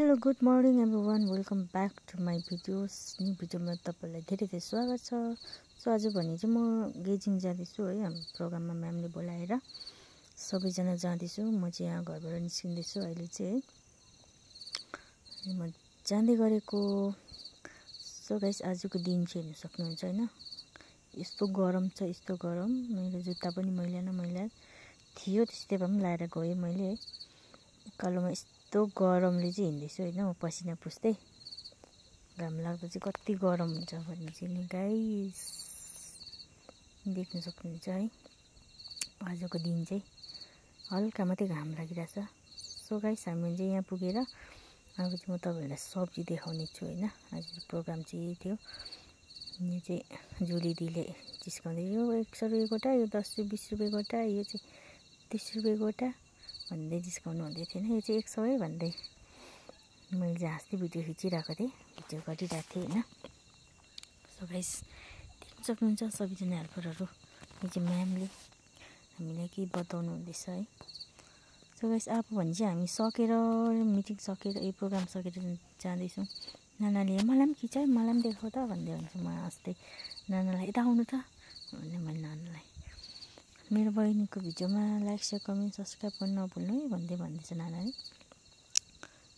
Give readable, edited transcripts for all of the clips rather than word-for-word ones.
Hello good morning everyone, welcome back to my videos. न्यू भिडियोमा तपाईँलाई धेरै धेरै स्वागत छ। सो आज भने चाहिँ म गेजिङ जाँदैछु है, हाम्रो प्रोग्राममा म्यामले बोलाएर सबैजना जाँदैछु। म चाहिँ यहाँ घरबाट निस्किँदैछु अहिले चाहिँ है। म जाँदै गरेको। सो गाइस, आजको दिन चाहिँ हेर्न सक्नुहुन्छ होइन, यस्तो गरम छ, यस्तो गरम। मेरो जुत्ता पनि मैला थियो, त्यस्तै भए पनि लाएर गएँ मैले है। कालोमा यस्तो गरमले चाहिँ हिँड्दैछु होइन, म पसिना पुस्दै। घाम लाग्दा चाहिँ कति गरम हुन्छ भन्ने चाहिँ नि गाइस देख्न सक्नुहुन्छ है। आजको दिन चाहिँ हल्का मात्रै घाम लागिरहेछ। सो गाइस, हामी चाहिँ यहाँ पुगेर अब चाहिँ म तपाईँहरूलाई सब्जी देखाउने छु होइन। आज प्रोग्राम चाहिँ यही थियो। यो चाहिँ जुली दिदीले जिस्काउँदै, यो 100 रुपियाँ गोटा, यो 10 रुपियाँ 20 रुपियाँ गोटा, यो चाहिँ 30 रुपियाँ गोटा भन्दै डिस्काउन्ट हुँदै थिएन। यो चाहिँ 100 है भन्दै मैले चाहिँ हाँस्दै भिडियो खिचिरहेको थिएँ, भिडियो गरिरहेको थिएँ होइन। सो गाइस, देख्न सक्नुहुन्छ सबैजना हेल्परहरू। यो चाहिँ म्यामले हामीलाई केही बताउनु हुँदैछ है। सो गाइस, अब भने चाहिँ हामी सकेर, मिटिङ सकेर, यो प्रोग्राम सकेर जाँदैछौँ। नानाले मलाई पनि खिच है, मलाई पनि देखाउ त भन्दै हुन्छ। म हाँस्दै नानालाई यता आउनु त भन्दै मैले नानालाई, मेरो बहिनीको भिडियोमा लाइक सेयर कमेन्ट सब्सक्राइब गर्नु नभुल्नु है भन्दैछ नानाले।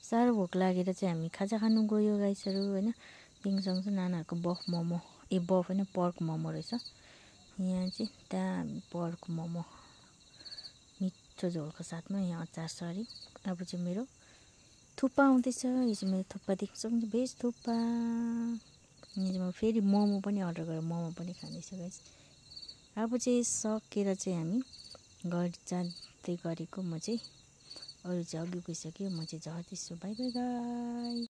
साह्रो भोक लागेर चाहिँ हामी खाजा खानु गयो गाइसहरू होइन। पिङसँग चाहिँ नानाहरूको बफ मोमो, बफ होइन पर्क मोमो रहेछ। यहाँ चाहिँ त्यहाँ हामी पर्क मोमो मिठो झोलको साथमा यहाँ अचार छ अरे। अब चाहिँ मेरो थुक्पा आउँदैछ। यो चाहिँ मेरो थुक्पा देख्न सक्नुहुन्छ, भेज थुक्पा। यहाँ चाहिँ म फेरि मोमो पनि अर्डर गरेर मोमो पनि खाँदैछु गाइस। अब चाहिँ सकेर चाहिँ हामी घर जाँदै गरेको। म चाहिँ अरू चाहिँ अघि गइसक्यो, म चाहिँ झर्दैछु। By by guys.